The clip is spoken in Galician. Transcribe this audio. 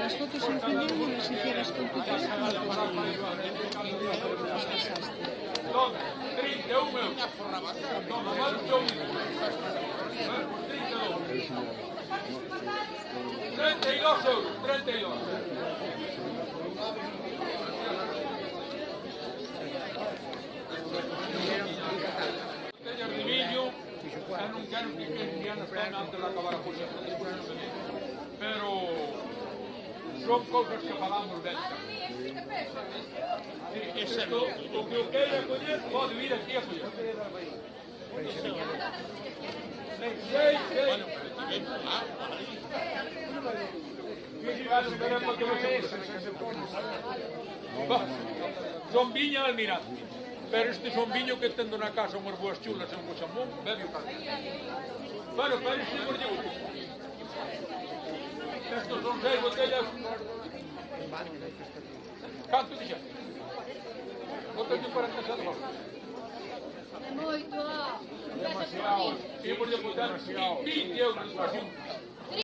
Las fotos en febrero no las hicieras con tu teléfono. Las pasaste. 31 euros. No, normal, 32. 32 euros, 32. Botellas de viño, xa non quero que non están antes de acabar a coxa, pero son cousas que falamos desta. O que eu queira coller, pode vir aquí a coller. Son viña almirante, pero este son viño que tendo na casa unhas boas chulas e un coxamón, bebe o canto. Bueno, pero isto por llevo. Estos son 6 botellas. Canto dixen? Botello 47 euros. É moito, Demasiado. E por llevo 20 euros.